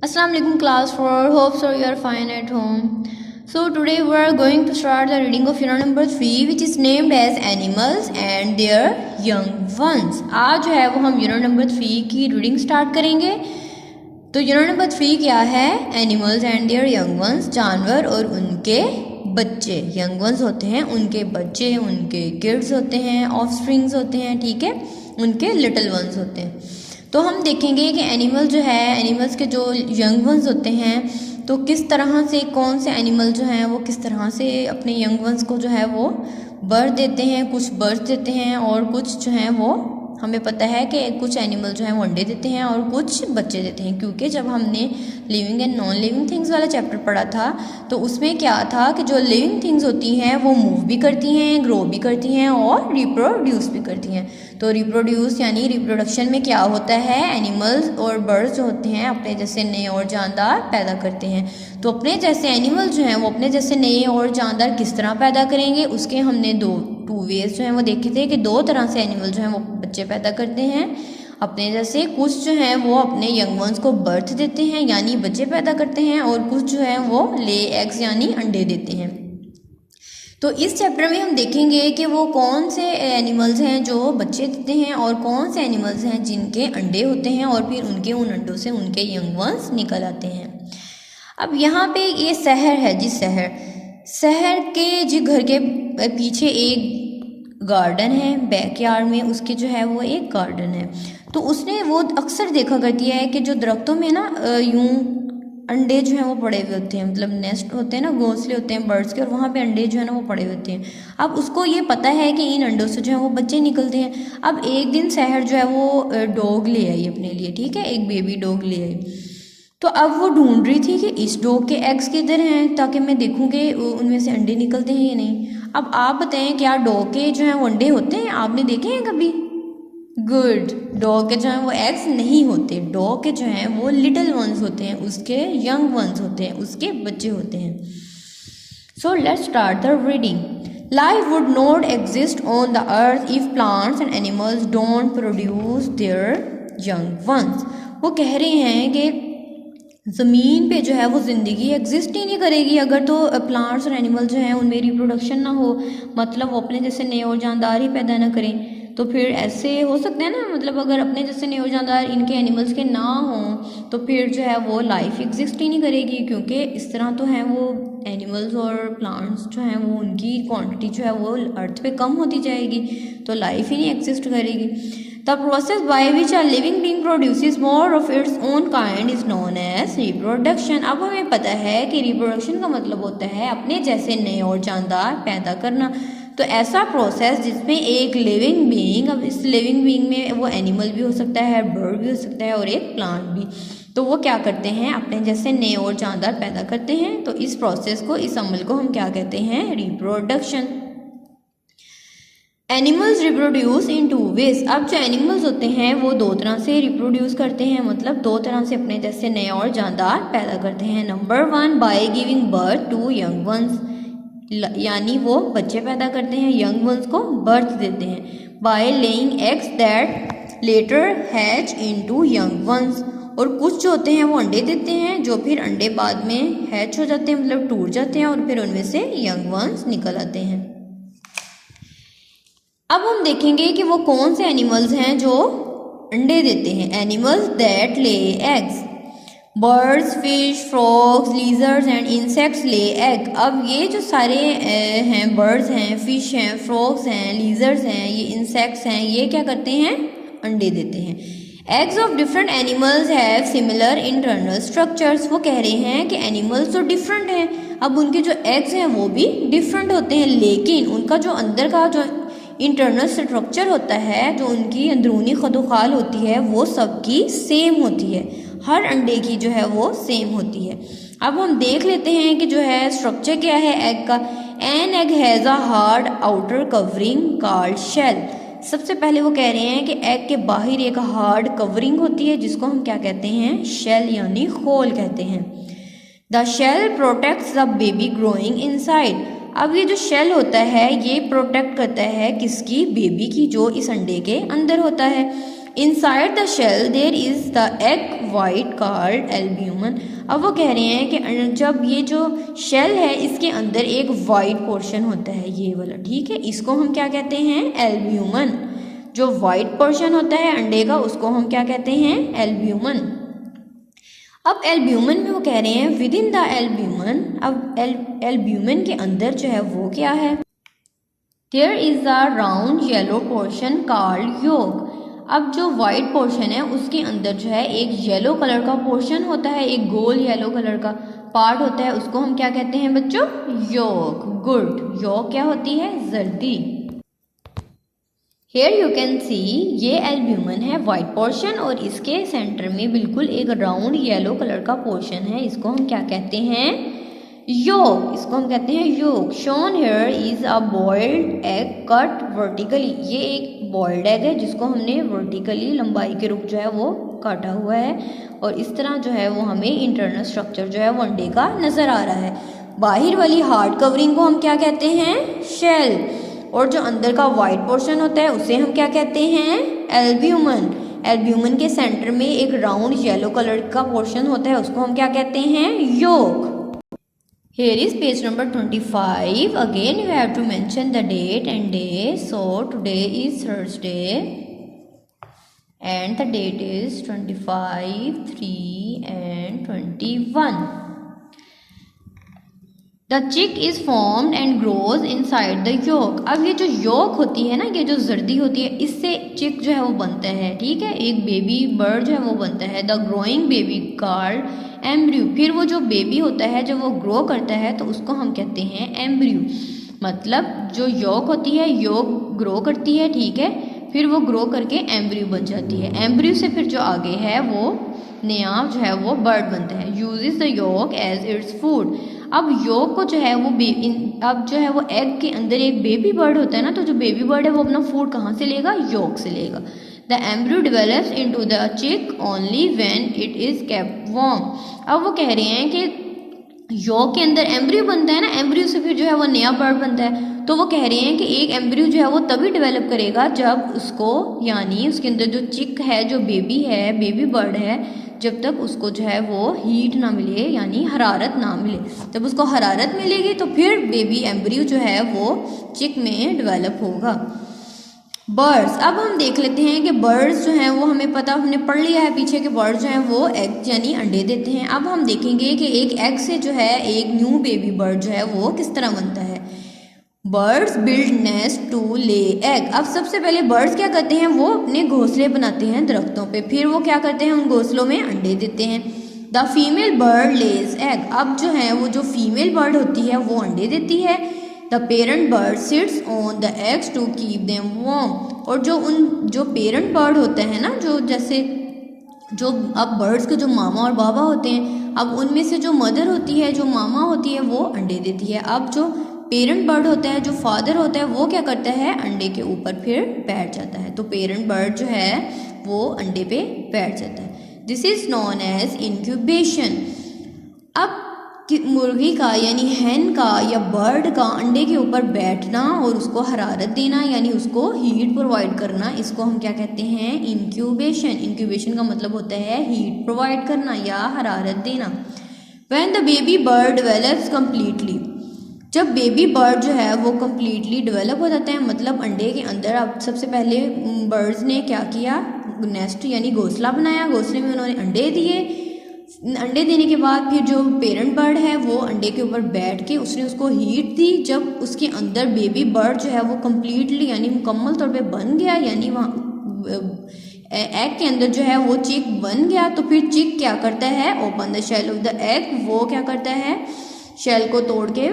Assalamu alaikum class 4. Hope so you are fine at home. So today we are going to start the reading of unit number 3 which is named as animals and their young ones. आज जो है वो हम unit number 3 की reading start करेंगे. तो unit number 3 क्या है? Animals and their young ones, जानवर और उनके बच्चे. young ones होते हैं उनके बच्चे, उनके kids होते हैं, offsprings होते हैं, ठीक है, उनके little ones होते हैं. तो हम देखेंगे कि एनिमल जो है, एनिमल्स के जो यंग वंस होते हैं तो किस तरह से, कौन से एनिमल जो हैं वो किस तरह से अपने यंग वंस को जो है वो बर्थ देते हैं. कुछ बर्थ देते हैं और कुछ जो हैं वो, हमें पता है कि कुछ एनिमल जो हैं वो अंडे देते हैं और कुछ बच्चे देते हैं. क्योंकि जब हमने living and non living things वाला चैप्टर पढ़ा था तो उसमें क्या था कि जो लिविंग थिंग्स होती हैं वो मूव भी करती हैं, ग्रो भी करती हैं और रिप्रोड्यूस भी करती हैं. तो रिप्रोड्यूस यानी रिप्रोडक्शन में क्या होता है, एनिमल्स और बर्ड्स जो होते हैं अपने जैसे नए और जानदार पैदा करते हैं. तो अपने जैसे एनिमल जो हैं वो अपने जैसे नए और जानदार किस तरह पैदा करेंगे, उसके हमने टू वेज जो हैं वो देखे थे कि दो तरह से एनिमल जो हैं वो बच्चे पैदा करते हैं अपने जैसे. कुछ जो हैं वो अपने यंग वंस को बर्थ देते हैं यानी बच्चे पैदा करते हैं और कुछ जो हैं वो ले एग्स यानी अंडे देते हैं. तो इस चैप्टर में हम देखेंगे कि वो कौन से एनिमल्स हैं जो बच्चे देते हैं और कौन से एनिमल्स हैं जिनके अंडे होते हैं और फिर उनके उन अंडों से उनके यंग वंस निकल आते हैं. अब यहाँ पे ये शहर है जी, शहर के जी घर के पीछे एक गार्डन है, बैकयार्ड में उसके जो है वो एक गार्डन है. तो उसने वो अक्सर देखा करती है कि जो दरख्तों में ना यूं अंडे जो हैं वो पड़े हुए होते हैं, मतलब नेस्ट होते हैं ना, घोंसले होते हैं बर्ड्स के, और वहाँ पे अंडे जो है ना वो पड़े होते हैं. अब उसको ये पता है कि इन अंडों से जो है वो बच्चे निकलते हैं. अब एक दिन शहर जो है वो डॉग ले आई अपने लिए, ठीक है, एक बेबी डॉग ले आई. तो अब वो ढूंढ रही थी कि इस डॉग के एग्स किधर हैं ताकि मैं देखूँ कि उनमें से अंडे निकलते हैं या नहीं. अब आप बताएं क्या डॉग के जो हैं वो अंडे होते हैं, आपने देखे हैं कभी? गुड. डॉग के जो हैं वो एग्स नहीं होते, डॉग के जो हैं वो लिटिल वंस होते हैं, उसके यंग वंस होते हैं, उसके बच्चे होते हैं. So let's start the reading. Life would not exist on the earth if plants and animals don't produce their young ones. वो कह रहे हैं कि ज़मीन पे जो है वो ज़िंदगी एग्जिस्ट ही नहीं करेगी अगर तो प्लांट्स और एनिमल जो हैं उनमें रिप्रोडक्शन ना हो, मतलब वो अपने जैसे नए और जानदार ही पैदा ना करें. तो फिर ऐसे हो सकते हैं ना, मतलब अगर अपने जैसे नए और जानदार इनके एनिमल्स के ना हों तो फिर जो है वो लाइफ एग्जिस्ट ही नहीं करेगी. क्योंकि इस तरह तो हैं वो एनिमल्स और प्लांट्स जो हैं वो उनकी क्वांटिटी जो है वो अर्थ पे कम होती जाएगी, तो लाइफ ही नहीं एग्जिस्ट करेगी. The process by which a living being produces more of its own kind is known as reproduction. अब हमें पता है कि reproduction का मतलब होता है अपने जैसे नए और जानदार पैदा करना. तो ऐसा प्रोसेस जिसमें एक लिविंग बीइंग, अब इस लिविंग बीइंग में वो एनिमल भी हो सकता है, बर्ड भी हो सकता है और एक प्लांट भी, तो वो क्या करते हैं अपने जैसे नए और जानदार पैदा करते हैं. तो इस प्रोसेस को, इस अमल को हम क्या कहते हैं? Reproduction. Animals reproduce in two ways. अब जो एनिमल्स होते हैं वो दो तरह से रिप्रोड्यूस करते हैं, मतलब दो तरह से अपने जैसे नए और जानदार पैदा करते हैं. Number 1 by giving birth to young ones, यानी वो बच्चे पैदा करते हैं, यंग वंस को बर्थ देते हैं. By laying eggs that later hatch into young ones, और कुछ जो होते हैं वो अंडे देते हैं जो फिर अंडे बाद में हैच हो जाते हैं, मतलब टूट जाते हैं और फिर उनमें से यंग वंस निकल आते हैं. अब हम देखेंगे कि वो कौन से एनिमल्स हैं जो अंडे देते हैं. Animals that lay eggs. Birds, fish, frogs, lizards and insects lay egg. अब ये जो सारे हैं, बर्ड्स हैं, फिश हैं, फ्रॉग्स हैं, लीजर्ड्स हैं, ये इंसेक्ट्स हैं, ये क्या करते हैं? अंडे देते हैं. Eggs of different animals have similar internal structures. वो कह रहे हैं कि एनिमल्स तो डिफरेंट हैं, अब उनके जो एग्स हैं वो भी डिफरेंट होते हैं, लेकिन उनका जो अंदर का जो इंटरनल स्ट्रक्चर होता है, जो उनकी अंदरूनी खदोखाल होती है, वो सबकी सेम होती है. हर अंडे की जो है वो सेम होती है. अब हम देख लेते हैं कि जो है स्ट्रक्चर क्या है एग का. An egg has a hard outer covering called shell. सबसे पहले वो कह रहे हैं कि एग के बाहर एक हार्ड कवरिंग होती है जिसको हम क्या कहते हैं? शेल यानी खोल कहते हैं. The shell protects the baby growing inside. अब ये जो शेल होता है ये प्रोटेक्ट करता है किसकी? बेबी की, जो इस अंडे के अंदर होता है. Inside the shell there is the egg white called albumen. अब वो कह रहे हैं कि जब ये जो शेल है इसके अंदर एक वाइट पोर्शन होता है, ये वाला, ठीक है, इसको हम क्या कहते हैं, एल्ब्यूमन। जो वाइट पोर्शन होता है अंडे का उसको हम क्या कहते हैं, एल्ब्यूमन। अब एल्ब्यूमन में वो कह रहे हैं विद इन द एल्ब्यूमन। अब एल्ब्यूमन के अंदर जो है वो क्या है, there is a round yellow portion called yolk. अब जो वाइट पोर्शन है उसके अंदर जो है एक येलो कलर का पोर्शन होता है, एक गोल येलो कलर का पार्ट होता है, उसको हम क्या कहते हैं बच्चों, योक। गुड, योक क्या होती है, जर्दी। हेयर यू कैन सी, ये एल्ब्यूमन है वाइट पोर्शन और इसके सेंटर में बिल्कुल एक राउंड येलो कलर का पोर्शन है, इसको हम क्या कहते हैं, योक। इसको हम कहते हैं yolk. Shown here is a boiled egg cut vertically. ये एक बॉइल्ड एग है जिसको हमने वर्टिकली लंबाई के रूप जो है वो काटा हुआ है और इस तरह जो है वो हमें इंटरनल स्ट्रक्चर जो है वो अंडे का नज़र आ रहा है। बाहर वाली हार्ड कवरिंग को हम क्या कहते हैं, शेल, और जो अंदर का वाइट पोर्शन होता है उसे हम क्या कहते हैं, एल्ब्यूमन। एल्ब्यूमन के सेंटर में एक राउंड येलो कलर का पोर्शन होता है, उसको हम क्या कहते हैं, योक। Here is page number 25. Again you have to mention the date and day. So today is Thursday and the date is 25, 3 and 21. The chick is formed and grows inside the yolk. अब ये जो yolk होती है ना, ये जो जर्दी होती है, इससे चिक जो है वो बनता है, ठीक है, एक बेबी बर्ड जो है वो बनता है। The growing baby called embryo. फिर वो जो बेबी होता है जब वो ग्रो करता है तो उसको हम कहते हैं एम्ब्रियो। मतलब जो yolk होती है, yolk ग्रो करती है, ठीक है, फिर वो ग्रो करके एम्ब्रियो बन जाती है। एम्ब्रियो से फिर जो आगे है वो नया जो है वो बर्ड बनता है। Uses the yolk as its food. अब yolk को जो है वो अब जो है वो एग के अंदर एक बेबी बर्ड होता है ना, तो जो बेबी बर्ड है वो अपना फूड कहाँ से लेगा, yolk से लेगा। The embryo develops into the चिक only when it is kept warm. अब वो कह रहे हैं कि yolk के अंदर एम्ब्रियो बनता है ना, एम्ब्रियो से फिर जो है वो नया बर्ड बनता है। तो वो कह रहे हैं कि एक एम्ब्रियो जो है वो तभी डेवलप करेगा जब उसको, यानी उसके अंदर जो चिक है, जो बेबी है, बेबी बर्ड है, जब तक उसको जो है वो हीट ना मिले, यानी हरारत ना मिले। जब उसको हरारत मिलेगी तो फिर बेबी एम्ब्रियो जो है वो चिक में डेवलप होगा। बर्ड्स, अब हम देख लेते हैं कि बर्ड्स जो हैं वो हमें पता, हमने पढ़ लिया है पीछे के बर्ड्स जो हैं वो एग यानी अंडे देते हैं। अब हम देखेंगे कि एक एग से जो है एक न्यू बेबी बर्ड जो है वो किस तरह बनता है। Birds build nest to lay egg. अब सबसे पहले बर्ड्स क्या करते हैं, वो अपने घोंसले बनाते हैं दरख्तों पे, फिर वो क्या करते हैं, उन घोंसलों में अंडे देते हैं। The female bird lays egg. अब जो है वो जो फीमेल बर्ड होती है वो अंडे देती है। The parent bird sits on the eggs to keep them warm. और जो पेरेंट बर्ड होते हैं ना, जो जैसे जो अब बर्ड्स के जो मामा और बाबा होते हैं, अब उनमें से जो मदर होती है, जो मामा होती है, वो अंडे देती है। अब जो पेरेंट बर्ड होता है, जो फादर होता है, वो क्या करता है, अंडे के ऊपर फिर बैठ जाता है। तो पेरेंट बर्ड जो है वो अंडे पे बैठ जाता है। This is known as incubation. अब मुर्गी का यानी हैन का या बर्ड का अंडे के ऊपर बैठना और उसको हरारत देना, यानी उसको हीट प्रोवाइड करना, इसको हम क्या कहते हैं, इंक्यूबेशन। इंक्यूबेशन का मतलब होता है हीट प्रोवाइड करना या हरारत देना। When the baby bird develops completely. जब बेबी बर्ड जो है वो कम्प्लीटली डेवलप हो जाता है, मतलब अंडे के अंदर, अब सबसे पहले बर्ड्स ने क्या किया, नेस्ट यानी घोंसला बनाया, घोंसले में उन्होंने अंडे दिए। अंडे देने के बाद फिर जो पेरेंट बर्ड है वो अंडे के ऊपर बैठ के उसने उसको हीट दी। जब उसके अंदर बेबी बर्ड जो है वो कम्प्लीटली यानी मुकम्मल तौर पे बन गया, यानी वहाँ एग के अंदर जो है वो चिक बन गया, तो फिर चिक क्या करता है, open the shell of the egg. वो क्या करता है, शेल को तोड़ के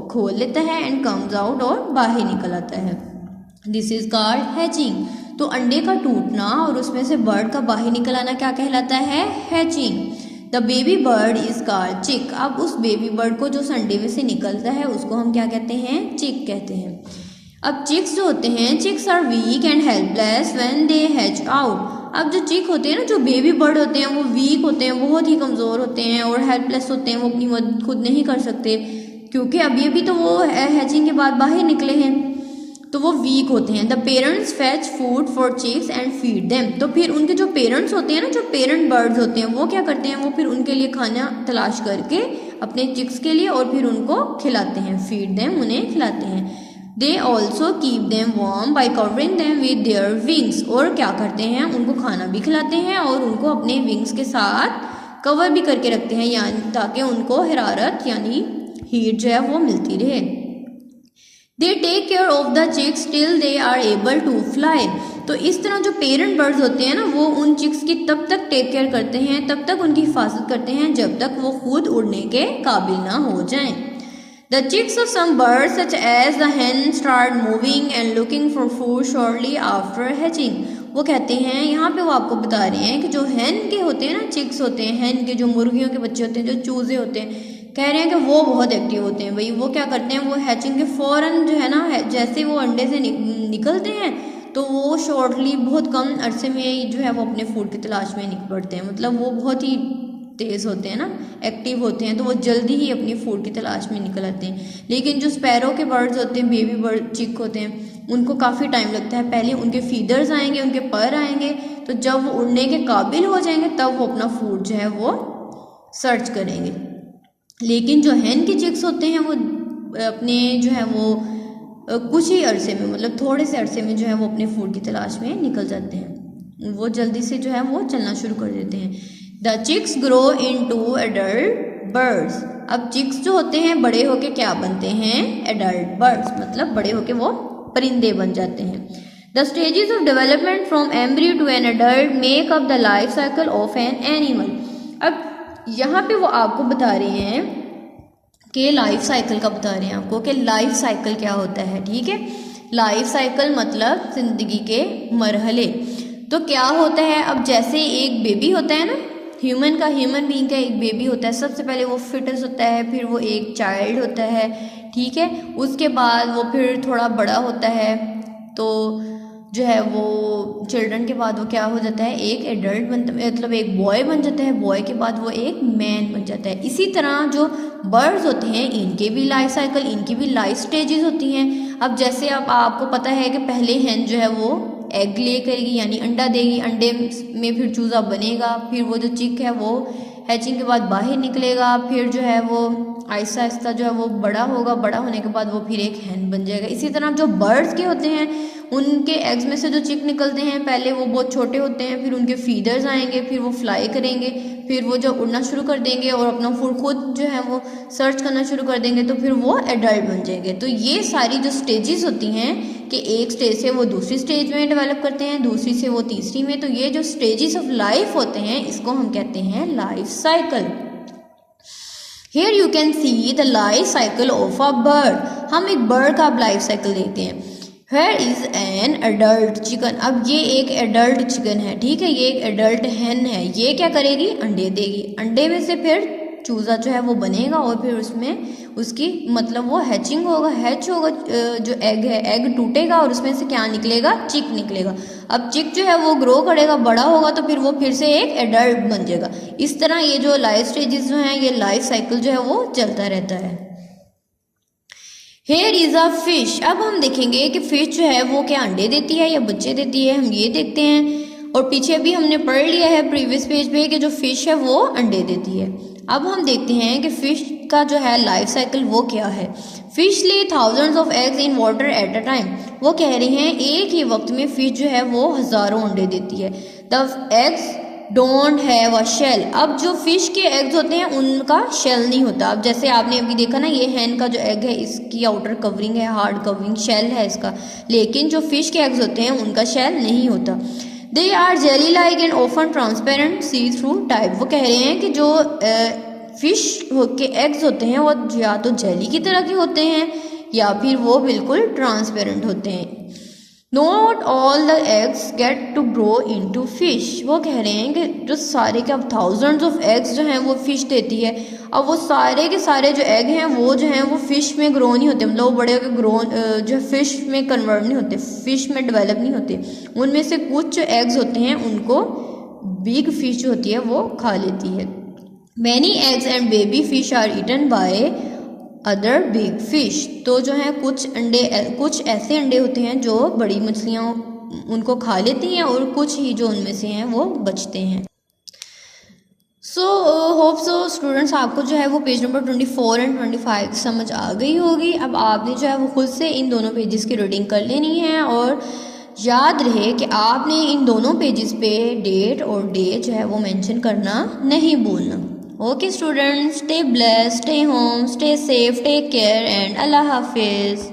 खोल लेता है एंड कम्स आउट, और बाहर निकल आता है। This is called hatching. तो अंडे का टूटना और उसमें से बर्ड का बाहर निकल आना क्या कहलाता है, hatching. The baby bird is called चिक। अब उस बेबी बर्ड को जो अंडे में से निकलता है उसको हम क्या कहते हैं, चिक कहते हैं। अब चिक्स जो होते हैं, chicks are weak and helpless when they hatch out. अब जो चिक होते हैं ना, जो बेबी बर्ड होते हैं, वो वीक होते हैं, बहुत ही कमज़ोर होते हैं और हेल्पलेस होते हैं, वो अपनी मदद खुद नहीं कर सकते, क्योंकि अभी अभी तो वो हैचिंग के बाद बाहर निकले हैं। तो वो वीक होते हैं। The parents fetch food for chicks and feed them. तो फिर उनके जो पेरेंट्स होते हैं ना, जो पेरेंट बर्ड्स होते हैं, वो क्या करते हैं, वो फिर उनके लिए खाना तलाश करके अपने चिक्स के लिए और फिर उनको खिलाते हैं, फीड देम, उन्हें खिलाते हैं। They also keep them warm by covering them with their wings. और क्या करते हैं, उनको खाना भी खिलाते हैं और उनको अपने विंग्स के साथ कवर भी करके रखते हैं, यानी ताकि उनको हरारत यानी हीट जो है वो मिलती रहे। They take care of the chicks till they are able to fly. तो इस तरह जो पेरेंट बर्ड्स होते हैं ना, वो उन चिक्स की तब तक टेक केयर करते हैं, तब तक उनकी हिफाजत करते हैं जब तक वो खुद उड़ने के काबिल ना हो जाएं। The chicks of some birds such as the hen start moving and looking for food shortly after hatching। वो कहते हैं, यहाँ पे वो आपको बता रहे हैं कि जो hen के होते हैं ना, चिक्स होते हैं, hen के जो मुर्गियों के बच्चे होते हैं, जो चूजे होते हैं, कह रहे हैं कि वो बहुत एक्टिव होते हैं भाई। वो क्या करते हैं, वो हैचिंग के फ़ौरन जो है ना, जैसे वो अंडे से निकलते हैं तो वो शॉर्टली बहुत कम अरसे में जो है वो अपने फूड की तलाश में निकल पड़ते हैं। मतलब वो बहुत ही तेज़ होते हैं ना, एक्टिव होते हैं, तो वो जल्दी ही अपनी फूड की तलाश में निकल आते हैं। लेकिन जो स्पैरो के बर्ड्स होते हैं, बेबी बर्ड चिक होते हैं, उनको काफ़ी टाइम लगता है। पहले उनके फीदर्स आएंगे, उनके पर आएंगे, तो जब वो उड़ने के काबिल हो जाएंगे तब वो अपना फूड जो है वो सर्च करेंगे। लेकिन जो hen के चिक्स होते हैं वो अपने जो है वो कुछ ही अरसे में, मतलब थोड़े से अरसे में जो है वो अपने फूड की तलाश में निकल जाते हैं। वो जल्दी से जो है वो चलना शुरू कर देते हैं। The chicks grow into adult birds. अब चिक्स जो होते हैं बड़े होके क्या बनते हैं, एडल्ट बर्ड्स, मतलब बड़े होके वो परिंदे बन जाते हैं। The stages of development from embryo to an adult make up the life cycle of an animal. अब यहाँ पे वो आपको बता रहे हैं कि लाइफ साइकिल का बता रहे हैं आपको कि लाइफ साइकिल क्या होता है। ठीक है, लाइफ साइकिल मतलब जिंदगी के मरहले। तो क्या होता है, अब जैसे एक बेबी होता है ना, ह्यूमन बीइंग का एक बेबी होता है। सबसे पहले वो फिटस होता है, फिर वो एक चाइल्ड होता है, ठीक है। उसके बाद वो फिर थोड़ा बड़ा होता है, तो जो है वो चिल्ड्रन के बाद वो क्या हो जाता है, एक एडल्ट बनता है, मतलब एक बॉय बन जाता है। बॉय के बाद वो एक मैन बन जाता है। इसी तरह जो बर्ड्स होते हैं, इनके भी लाइफ साइकिल, इनकी भी लाइफ स्टेजेस होती हैं। अब जैसे अब आपको पता है कि पहले hen जो है वो एग ले करेगी, यानी अंडा देगी, अंडे में फिर चूज़ा बनेगा, फिर वो जो चिक है वो हैचिंग के बाद बाहर निकलेगा, फिर जो है वो आहिस्ता आहिस्ता जो है वो बड़ा होगा, बड़ा होने के बाद वो फिर एक hen बन जाएगा। इसी तरह जो बर्ड्स के होते हैं, उनके एग्स में से जो चिक निकलते हैं, पहले वो बहुत छोटे होते हैं, फिर उनके फीडर्स आएंगे, फिर वो फ्लाई करेंगे, फिर वो जो उड़ना शुरू कर देंगे और अपना फूड खुद जो है वो सर्च करना शुरू कर देंगे, तो फिर वो एडल्ट बन जाएंगे। तो ये सारी जो स्टेजेस होती हैं कि एक स्टेज से वो दूसरी स्टेज में डेवलप करते हैं, दूसरी से वो तीसरी में, तो ये जो स्टेजेस ऑफ लाइफ होते हैं इसको हम कहते हैं life cycle. Here you can see the life cycle of a bird। हम एक बर्ड का लाइफ साइकिल देखते हैं। Here is an adult chicken। अब ये एक एडल्ट चिकन है, ठीक है, ये एक एडल्ट hen है। ये क्या करेगी, अंडे देगी, अंडे में से फिर चूज़ा जो है वो बनेगा और फिर उसमें उसकी मतलब वो हैचिंग होगा, हैच होगा, जो एग है, एग टूटेगा और उसमें से क्या निकलेगा, चिक निकलेगा। अब चिक जो है वो ग्रो करेगा, बड़ा होगा, तो फिर वो फिर से एक एडल्ट बन जाएगा। इस तरह ये जो लाइफ स्टेजेस जो हैं, ये लाइफ साइकिल जो है वो चलता रहता है। Here is a fish। अब हम देखेंगे कि फिश जो है वो क्या अंडे देती है या बच्चे देती है, हम ये देखते हैं। और पीछे भी हमने पढ़ लिया है प्रीवियस पेज पे कि जो फिश है वो अंडे देती है। अब हम देखते हैं कि फिश का जो है लाइफ साइकिल वो क्या है। फिश ले thousands of eggs in water at a time. वो कह रहे हैं एक ही वक्त में फिश जो है वो हज़ारों अंडे देती है। The eggs don't have a shell. अब जो फिश के एग्स होते हैं उनका शेल नहीं होता। अब जैसे आपने अभी देखा ना, ये hen का जो एग है इसकी आउटर कवरिंग है, हार्ड कवरिंग, शेल है इसका, लेकिन जो फिश के एग्स होते हैं उनका शेल नहीं होता। They are jelly like and often transparent see through type. वो कह रहे हैं कि जो फिश के एग्स होते हैं वो या तो जेली की तरह के होते हैं या फिर वो बिल्कुल ट्रांसपेरेंट होते हैं। Not all the eggs get to grow into fish. वो कह रहे हैं कि जो सारे के अब थाउजेंड्स ऑफ एग्स जो हैं वो फिश देती है, अब वो सारे के सारे जो एग हैं वो जो हैं वो फिश में ग्रो नहीं होते, मतलब वो बड़े होकर ग्रो जो फिश में कन्वर्ट नहीं होते, फिश में डेवलप नहीं होते। उनमें से कुछ जो एग्स होते हैं उनको बिग फिश जो होती है वो खा लेती है। Many eggs and baby fish are eaten by other big fish. तो जो है कुछ ऐसे अंडे होते हैं जो बड़ी मछलियाँ उनको खा लेती हैं और कुछ ही जो उनमें से हैं वो बचते हैं। सो होप सो स्टूडेंट्स आपको जो है वो पेज नंबर 24 एंड 25 समझ आ गई होगी। अब आपने जो है वो खुद से इन दोनों पेजेस की रीडिंग कर लेनी है और याद रहे कि आपने इन दोनों पेजेस पे डेट और डे जो है वो मेंशन करना नहीं भूलना। Okay students, stay blessed, stay home, stay safe, take care and अल्लाह हाफिज़।